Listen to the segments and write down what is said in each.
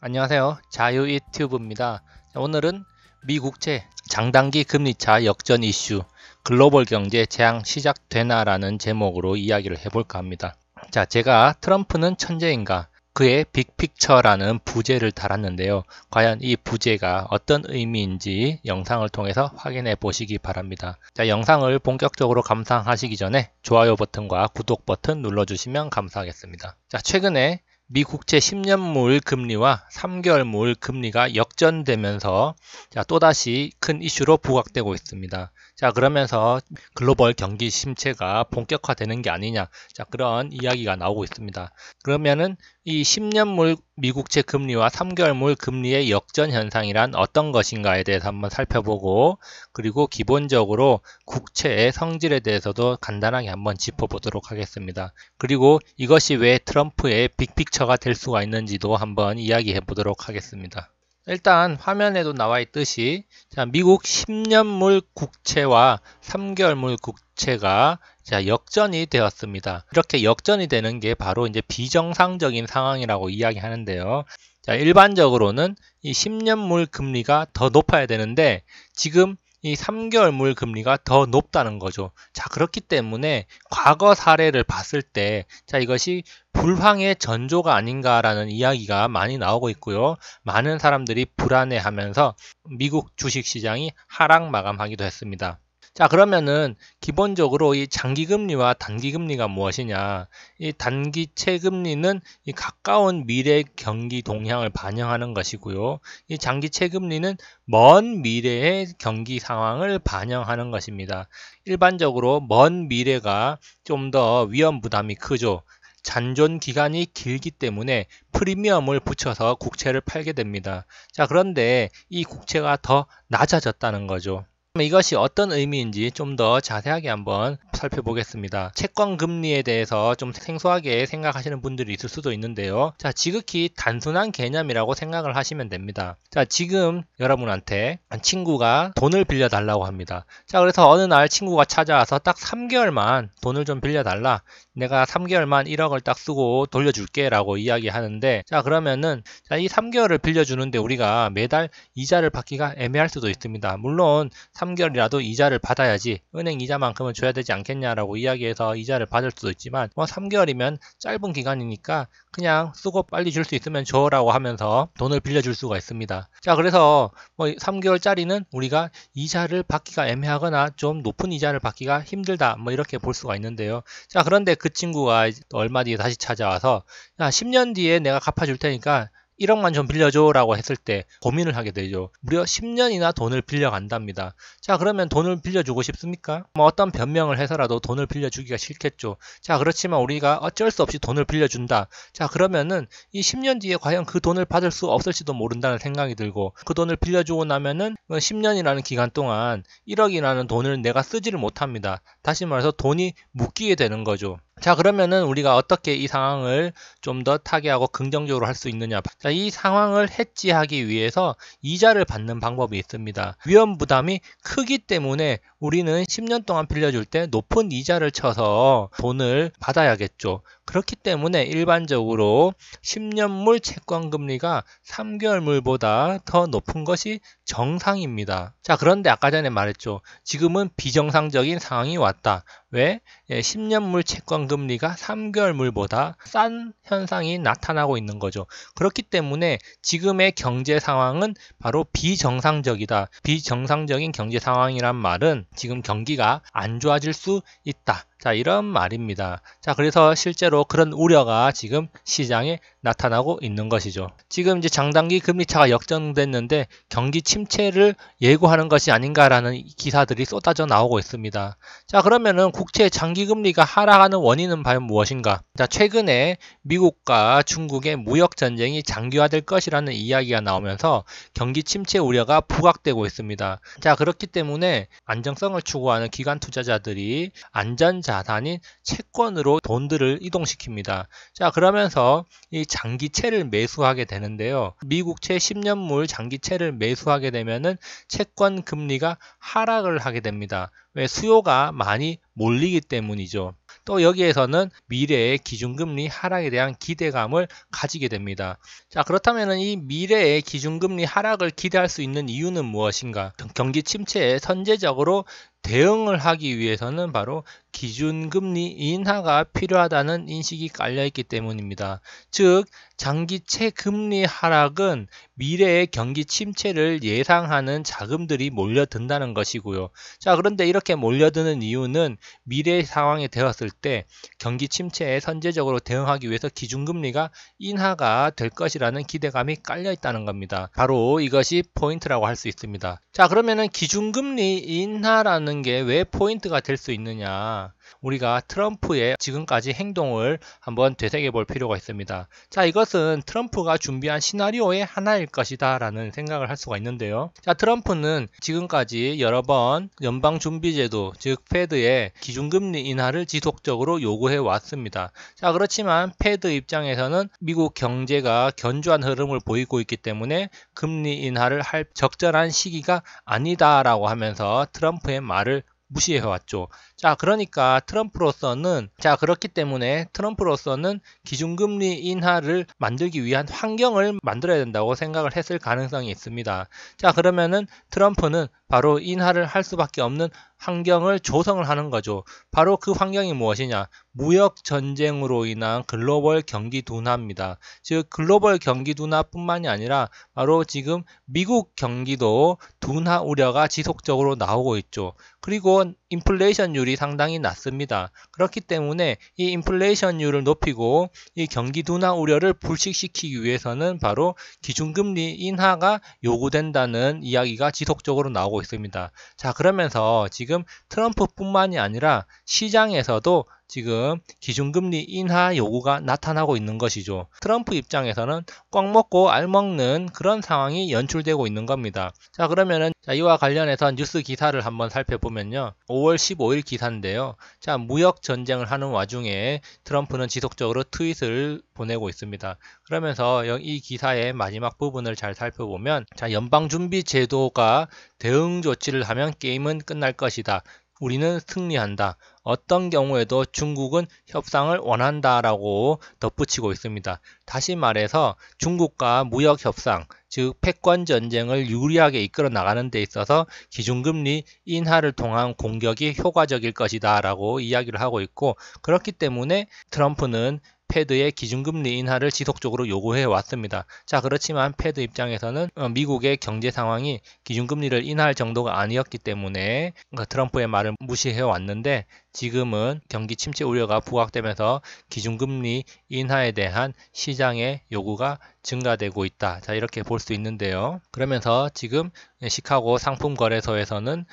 안녕하세요. 자유이튜브입니다. 오늘은 미 국채 장단기 금리차 역전 이슈 글로벌 경제 재앙 시작되나라는 제목으로 이야기를 해볼까 합니다. 자, 제가 트럼프는 천재인가? 그의 빅픽처라는 부제를 달았는데요. 과연 이 부제가 어떤 의미인지 영상을 통해서 확인해 보시기 바랍니다. 자, 영상을 본격적으로 감상하시기 전에 좋아요 버튼과 구독 버튼 눌러주시면 감사하겠습니다. 자, 최근에 미 국채 10년물 금리와 3개월물 금리가 역전되면서 또다시 큰 이슈로 부각되고 있습니다. 자, 그러면서 글로벌 경기 침체가 본격화되는 게 아니냐, 그런 이야기가 나오고 있습니다. 그러면은 이 10년물 미국채 금리와 3개월물 금리의 역전 현상이란 어떤 것인가에 대해서 한번 살펴보고, 그리고 기본적으로 국채의 성질에 대해서도 간단하게 한번 짚어보도록 하겠습니다. 그리고 이것이 왜 트럼프의 빅픽처가 될 수가 있는지도 한번 이야기해 보도록 하겠습니다. 일단 화면에도 나와 있듯이 미국 10년물 국채와 3개월물 국채가 역전이 되었습니다. 이렇게 역전이 되는 게 바로 이제 비정상적인 상황이라고 이야기하는데요. 일반적으로는 이 10년물 금리가 더 높아야 되는데 지금 이 3개월물 금리가 더 높다는 거죠. 그렇기 때문에 과거 사례를 봤을 때 이것이 불황의 전조가 아닌가라는 이야기가 많이 나오고 있고요. 많은 사람들이 불안해하면서 미국 주식시장이 하락 마감하기도 했습니다. 그러면은 기본적으로 이 장기금리와 단기금리가 무엇이냐? 이 단기채 금리는 이 가까운 미래 경기 동향을 반영하는 것이고요. 이 장기채 금리는 먼 미래의 경기 상황을 반영하는 것입니다. 일반적으로 먼 미래가 좀 더 위험 부담이 크죠. 잔존 기간이 길기 때문에 프리미엄을 붙여서 국채를 팔게 됩니다. 그런데 이 국채가 더 낮아졌다는 거죠. 이것이 어떤 의미인지 좀 더 자세하게 한번 살펴보겠습니다. 채권 금리에 대해서 좀 생소하게 생각하시는 분들이 있을 수도 있는데요. 지극히 단순한 개념이라고 생각을 하시면 됩니다. 지금 여러분한테 친구가 돈을 빌려달라고 합니다. 그래서 어느 날 친구가 찾아와서 딱 3개월만 돈을 좀 빌려달라. 내가 3개월만 1억을 딱 쓰고 돌려줄게 라고 이야기하는데, 그러면은 이 3개월을 빌려주는데 우리가 매달 이자를 받기가 애매할 수도 있습니다. 물론 3개월이라도 이자를 받아야지 은행 이자만큼은 줘야 되지 않겠냐라고 이야기해서 이자를 받을 수도 있지만 3개월이면 짧은 기간이니까 그냥 쓰고 빨리 줄 수 있으면 줘라고 하면서 돈을 빌려줄 수가 있습니다. 그래서 3개월짜리는 우리가 이자를 받기가 애매하거나 좀 높은 이자를 받기가 힘들다 이렇게 볼 수가 있는데요. 그런데 그 친구가 얼마 뒤에 다시 찾아와서 10년 뒤에 내가 갚아줄 테니까 1억만 좀 빌려줘 라고 했을 때 고민을 하게 되죠. 무려 10년이나 돈을 빌려간답니다. 그러면 돈을 빌려주고 싶습니까? 어떤 변명을 해서라도 돈을 빌려주기가 싫겠죠. 그렇지만 우리가 어쩔 수 없이 돈을 빌려준다. 그러면은 이 10년 뒤에 과연 그 돈을 받을 수 없을지도 모른다는 생각이 들고, 그 돈을 빌려주고 나면은 10년이라는 기간 동안 1억이라는 돈을 내가 쓰지를 못합니다. 다시 말해서 돈이 묶이게 되는 거죠. 그러면은 우리가 어떻게 이 상황을 좀 더 타개하고 긍정적으로 할 수 있느냐? 이 상황을 해지하기 위해서 이자를 받는 방법이 있습니다. 위험 부담이 크기 때문에 우리는 10년 동안 빌려줄 때 높은 이자를 쳐서 돈을 받아야겠죠. 그렇기 때문에 일반적으로 10년물 채권 금리가 3개월물보다 더 높은 것이 정상입니다. 그런데 아까 전에 말했죠. 지금은 비정상적인 상황이 왔다. 왜? 10년물 채권 금리가 3개월물보다 싼 현상이 나타나고 있는 거죠. 그렇기 때문에 지금의 경제 상황은 바로 비정상적이다. 비정상적인 경제 상황이란 말은 지금 경기가 안 좋아질 수 있다. 이런 말입니다. 그래서 실제로 그런 우려가 지금 시장에 나타나고 있는 것이죠. 지금 이제 장단기 금리차가 역전됐는데 경기 침체를 예고하는 것이 아닌가라는 기사들이 쏟아져 나오고 있습니다. 그러면은 국채 장기 금리가 하락하는 원인은 과연 무엇인가? 최근에 미국과 중국의 무역 전쟁이 장기화될 것이라는 이야기가 나오면서 경기 침체 우려가 부각되고 있습니다. 그렇기 때문에 안정성을 추구하는 기관 투자자들이 안전 자산인 채권으로 돈들을 이동시킵니다. 그러면서 이 장기채를 매수하게 되는데요. 미국채 10년물 장기채를 매수하게 되면은 채권 금리가 하락을 하게 됩니다. 왜? 수요가 많이 몰리기 때문이죠. 또 여기에서는 미래의 기준금리 하락에 대한 기대감을 가지게 됩니다. 자, 그렇다면 이 미래의 기준금리 하락을 기대할 수 있는 이유는 무엇인가? 경기 침체에 선제적으로 대응을 하기 위해서는 바로 기준금리 인하가 필요하다는 인식이 깔려있기 때문입니다. 즉, 장기채 금리 하락은 미래의 경기 침체를 예상하는 자금들이 몰려든다는 것이고요. 자, 그런데 이렇게 몰려드는 이유는 미래의 상황이 되었을 때 경기 침체에 선제적으로 대응하기 위해서 기준금리가 인하가 될 것이라는 기대감이 깔려있다는 겁니다. 바로 이것이 포인트라고 할 수 있습니다. 자, 그러면은 기준금리 인하라는 게 왜 포인트가 될 수 있느냐? 우리가 트럼프의 지금까지 행동을 한번 되새겨 볼 필요가 있습니다. 자, 이것은 트럼프가 준비한 시나리오의 하나일 것이다 라는 생각을 할 수가 있는데요. 자, 트럼프는 지금까지 여러 번 연방준비제도, 즉 패드의 기준금리 인하를 지속적으로 요구해 왔습니다. 자, 그렇지만 패드 입장에서는 미국 경제가 견조한 흐름을 보이고 있기 때문에 금리 인하를 할 적절한 시기가 아니다라고 하면서 트럼프의 말을 무시해왔죠. 자, 그러니까 그렇기 때문에 트럼프로서는 기준금리 인하를 만들기 위한 환경을 만들어야 된다고 생각을 했을 가능성이 있습니다. 자, 그러면은 트럼프는 바로 인하를 할 수밖에 없는 환경을 조성을 하는 거죠. 바로 그 환경이 무엇이냐? 무역 전쟁으로 인한 글로벌 경기 둔화입니다. 즉, 글로벌 경기 둔화뿐만이 아니라 바로 지금 미국 경기도 둔화 우려가 지속적으로 나오고 있죠. 그리고 인플레이션율이 상당히 낮습니다. 그렇기 때문에 이 인플레이션율을 높이고 이 경기 둔화 우려를 불식시키기 위해서는 바로 기준금리 인하가 요구된다는 이야기가 지속적으로 나오고 있습니다. 자, 그러면서 지금 트럼프뿐만이 아니라 시장에서도 지금 기준금리 인하 요구가 나타나고 있는 것이죠. 트럼프 입장에서는 꽉 먹고 알 먹는 그런 상황이 연출되고 있는 겁니다. 자, 그러면은 이와 관련해서 뉴스 기사를 한번 살펴보면요. 5월 15일 기사인데요. 자, 무역 전쟁을 하는 와중에 트럼프는 지속적으로 트윗을 보내고 있습니다. 그러면서 이 기사의 마지막 부분을 잘 살펴보면, 자, 연방준비제도가 대응 조치를 하면 게임은 끝날 것이다. 우리는 승리한다. 어떤 경우에도 중국은 협상을 원한다라고 덧붙이고 있습니다. 다시 말해서 중국과 무역 협상, 즉 패권 전쟁을 유리하게 이끌어 나가는 데 있어서 기준금리 인하를 통한 공격이 효과적일 것이다 라고 이야기를 하고 있고, 그렇기 때문에 트럼프는 패드의 기준금리 인하를 지속적으로 요구해 왔습니다. 자, 그렇지만 패드 입장에서는 미국의 경제 상황이 기준금리를 인하할 정도가 아니었기 때문에 트럼프의 말을 무시해 왔는데, 지금은 경기 침체 우려가 부각되면서 기준금리 인하에 대한 시장의 요구가 증가되고 있다. 자, 이렇게 볼 수 있는데요. 그러면서 지금 시카고 상품거래소에서는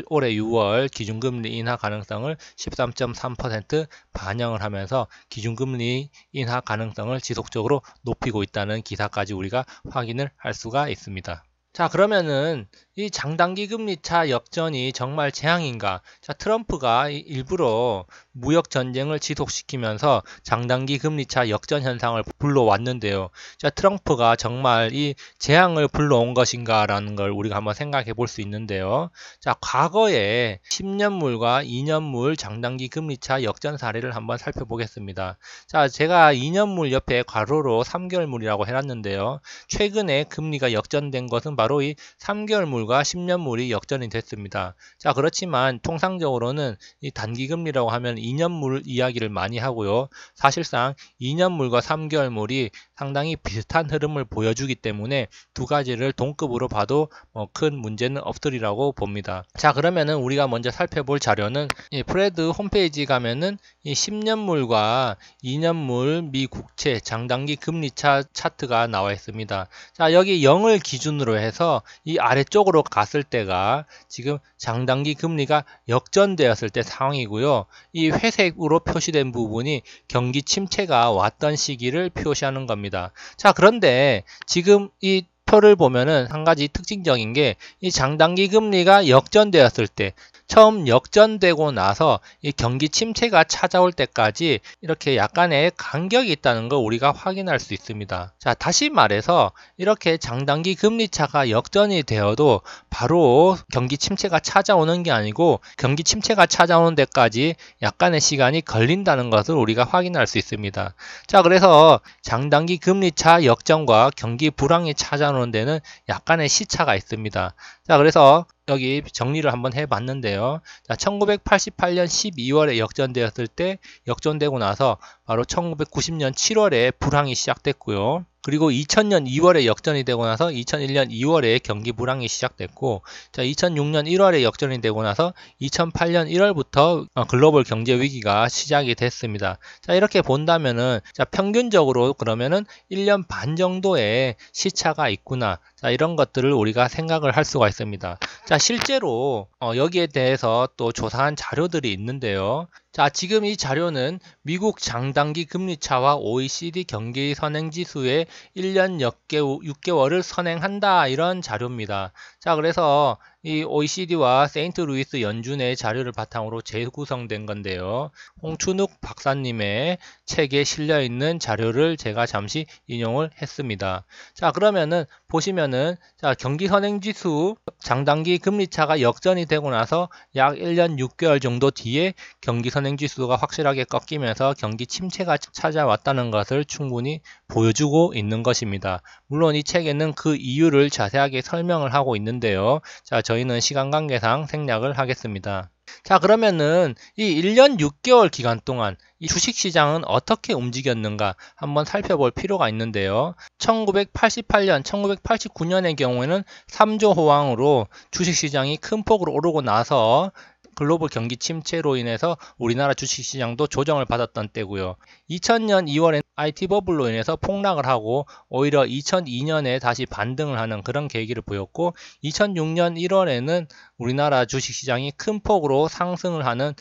올해 6월 기준금리 인하 가능성을 13.3% 반영을 하면서 기준금리 인하 가능성을 지속적으로 높이고 있다는 기사까지 우리가 확인을 할 수가 있습니다. 자, 그러면은 이 장단기 금리차 역전이 정말 재앙인가? 자, 트럼프가 일부러 무역 전쟁을 지속시키면서 장단기 금리차 역전 현상을 불러왔는데요. 자, 트럼프가 정말 이 재앙을 불러온 것인가라는 걸 우리가 한번 생각해 볼 수 있는데요. 자, 과거에 10년물과 2년물 장단기 금리차 역전 사례를 한번 살펴보겠습니다. 자, 제가 2년물 옆에 괄호로 3개월물이라고 해놨는데요. 최근에 금리가 역전된 것은 바로 이 3개월물과 10년물이 역전이 됐습니다. 자, 그렇지만 통상적으로는 이 단기금리라고 하면 2년물 이야기를 많이 하고요. 사실상 2년물과 3개월물이 상당히 비슷한 흐름을 보여주기 때문에 두 가지를 동급으로 봐도 큰 문제는 없으리라고 봅니다. 자, 그러면은 우리가 먼저 살펴볼 자료는 이 프레드 홈페이지 가면은 이 10년물과 2년물 미 국채 장단기 금리차 차트가 나와 있습니다. 자, 여기 0을 기준으로 해서 이 아래쪽으로 갔을 때가 지금 장단기 금리가 역전되었을 때 상황이고요. 이 회색으로 표시된 부분이 경기 침체가 왔던 시기를 표시하는 겁니다. 자, 그런데 지금 이 표를 보면은 한 가지 특징적인 게 이 장단기 금리가 역전되었을 때, 처음 역전되고 나서 이 경기 침체가 찾아올 때까지 이렇게 약간의 간격이 있다는 걸 우리가 확인할 수 있습니다. 자, 다시 말해서 이렇게 장단기 금리차가 역전이 되어도 바로 경기 침체가 찾아오는 게 아니고 경기 침체가 찾아오는 데까지 약간의 시간이 걸린다는 것을 우리가 확인할 수 있습니다. 자, 그래서 장단기 금리차 역전과 경기 불황이 찾아오는 데는 약간의 시차가 있습니다. 자, 그래서 여기 정리를 한번 해봤는데요. 자, 1988년 12월에 역전되었을 때 역전되고 나서 바로 1990년 7월에 불황이 시작됐고요. 그리고 2000년 2월에 역전이 되고 나서 2001년 2월에 경기 불황이 시작됐고, 자, 2006년 1월에 역전이 되고 나서 2008년 1월부터 글로벌 경제 위기가 시작이 됐습니다. 자, 이렇게 본다면은, 자, 평균적으로 그러면은 1년 반 정도의 시차가 있구나. 자, 이런 것들을 우리가 생각을 할 수가 있습니다. 자, 실제로 여기에 대해서 또 조사한 자료들이 있는데요. 자, 지금 이 자료는 미국 장단기 금리차와 OECD 경기 선행지수의 1년 6개월을 선행한다, 이런 자료입니다. 자, 그래서 이 OECD와 세인트루이스 연준의 자료를 바탕으로 재구성된 건데요. 홍춘욱 박사님의 책에 실려있는 자료를 제가 잠시 인용을 했습니다. 자, 그러면은 보시면은, 자, 경기 선행지수 장단기 금리차가 역전이 되고 나서 약 1년 6개월 정도 뒤에 경기 선행지수가 확실하게 꺾이면서 경기 침체가 찾아왔다는 것을 충분히 보여주고 있는 것입니다. 물론 이 책에는 그 이유를 자세하게 설명을 하고 있는데요. 자, 저희는 시간 관계상 생략을 하겠습니다. 자, 그러면은 이 1년 6개월 기간 동안 이 주식시장은 어떻게 움직였는가 한번 살펴볼 필요가 있는데요. 1988년, 1989년의 경우에는 3조 호황으로 주식시장이 큰 폭으로 오르고 나서 글로벌 경기 침체로 인해서 우리나라 주식시장도 조정을 받았던 때고요. 2000년 2월에 IT 버블로 인해서 폭락을 하고 오히려 2002년에 다시 반등을 하는 그런 계기를 보였고, 2006년 1월에는 우리나라 주식시장이 큰 폭으로 상승을 하는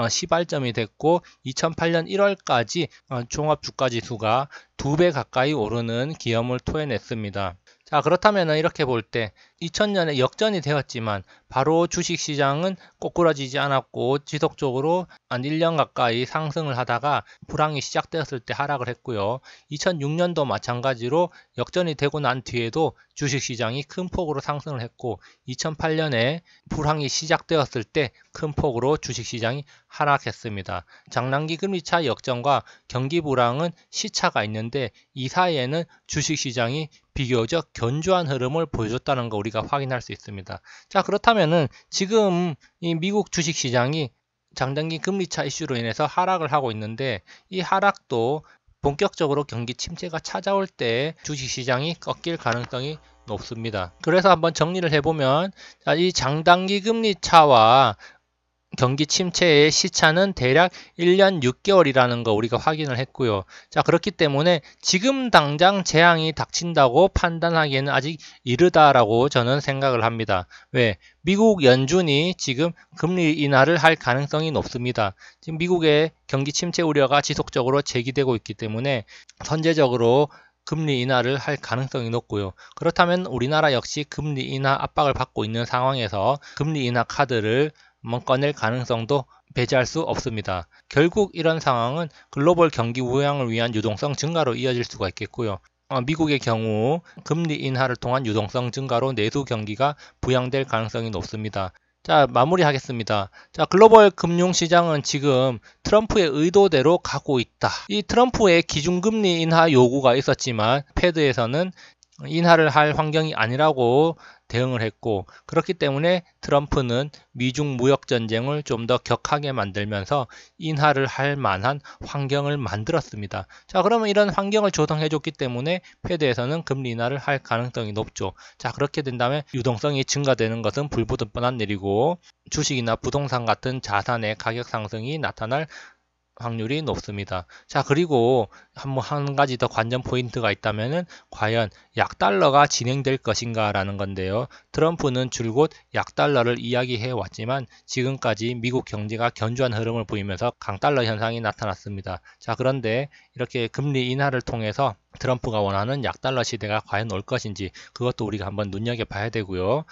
시발점이 됐고, 2008년 1월까지 종합주가지수가 2배 가까이 오르는 기염을 토해냈습니다. 자, 그렇다면 이렇게 볼 때 2000년에 역전이 되었지만 바로 주식시장은 꼬꾸라지지 않았고 지속적으로 한 1년 가까이 상승을 하다가 불황이 시작되었을 때 하락을 했고요. 2006년도 마찬가지로 역전이 되고 난 뒤에도 주식시장이 큰 폭으로 상승을 했고, 2008년에 불황이 시작되었을 때 큰 폭으로 주식시장이 하락했습니다. 장단기 금리차 역전과 경기 불황은 시차가 있는데 이 사이에는 주식시장이 비교적 견조한 흐름을 보여줬다는 거 우리가 확인할 수 있습니다. 자, 그렇다면은 지금 이 미국 주식시장이 장단기 금리차 이슈로 인해서 하락을 하고 있는데, 이 하락도 본격적으로 경기 침체가 찾아올 때 주식시장이 꺾일 가능성이 높습니다. 그래서 한번 정리를 해보면, 자, 이 장단기 금리차와 경기 침체의 시차는 대략 1년 6개월이라는 거 우리가 확인을 했고요. 자, 그렇기 때문에 지금 당장 재앙이 닥친다고 판단하기에는 아직 이르다라고 저는 생각을 합니다. 왜? 미국 연준이 지금 금리 인하를 할 가능성이 높습니다. 지금 미국의 경기 침체 우려가 지속적으로 제기되고 있기 때문에 선제적으로 금리 인하를 할 가능성이 높고요. 그렇다면 우리나라 역시 금리 인하 압박을 받고 있는 상황에서 금리 인하 카드를 한번 꺼낼 가능성도 배제할 수 없습니다. 결국 이런 상황은 글로벌 경기 우향을 위한 유동성 증가로 이어질 수가 있겠고요. 미국의 경우 금리 인하를 통한 유동성 증가로 내수 경기가 부양될 가능성이 높습니다. 자, 마무리하겠습니다. 자, 글로벌 금융시장은 지금 트럼프의 의도대로 가고 있다. 이 트럼프의 기준금리 인하 요구가 있었지만 패드에서는 인하를 할 환경이 아니라고 대응을 했고, 그렇기 때문에 트럼프는 미중 무역 전쟁을 좀 더 격하게 만들면서 인하를 할 만한 환경을 만들었습니다. 자, 그러면 이런 환경을 조성해 줬기 때문에 패드에서는 금리 인하를 할 가능성이 높죠. 자, 그렇게 된다면 유동성이 증가되는 것은 불보듯 뻔한 일이고 주식이나 부동산 같은 자산의 가격 상승이 나타날 확률이 높습니다. 자, 그리고 한 가지 더 관전 포인트가 있다면은 과연 약달러가 진행될 것인가 라는 건데요. 트럼프는 줄곧 약달러를 이야기해 왔지만 지금까지 미국 경제가 견조한 흐름을 보이면서 강달러 현상이 나타났습니다. 자, 그런데 이렇게 금리 인하를 통해서 트럼프가 원하는 약달러 시대가 과연 올 것인지 그것도 우리가 한번 눈여겨봐야 되고요.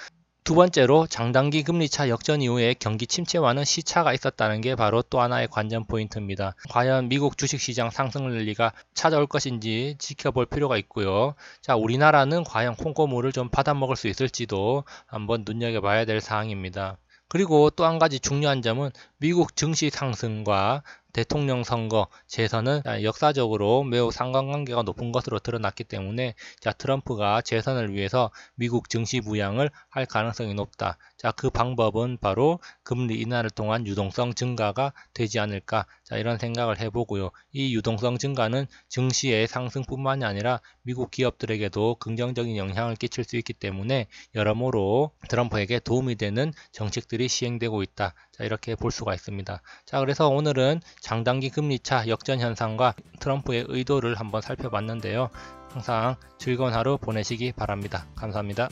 두 번째로 장단기 금리차 역전 이후에 경기 침체와는 시차가 있었다는 게 바로 또 하나의 관전 포인트입니다. 과연 미국 주식시장 상승 랠리가 찾아올 것인지 지켜볼 필요가 있고요. 자, 우리나라는 과연 콩고물을 좀 받아먹을 수 있을지도 한번 눈여겨봐야 될 사항입니다. 그리고 또 한 가지 중요한 점은 미국 증시 상승과 대통령 선거, 재선은 역사적으로 매우 상관관계가 높은 것으로 드러났기 때문에 트럼프가 재선을 위해서 미국 증시 부양을 할 가능성이 높다. 자, 그 방법은 바로 금리 인하를 통한 유동성 증가가 되지 않을까. 자, 이런 생각을 해보고요. 이 유동성 증가는 증시의 상승뿐만이 아니라 미국 기업들에게도 긍정적인 영향을 끼칠 수 있기 때문에 여러모로 트럼프에게 도움이 되는 정책들이 시행되고 있다. 자, 이렇게 볼 수가 있습니다. 자, 그래서 오늘은 장단기 금리차 역전 현상과 트럼프의 의도를 한번 살펴봤는데요. 항상 즐거운 하루 보내시기 바랍니다. 감사합니다.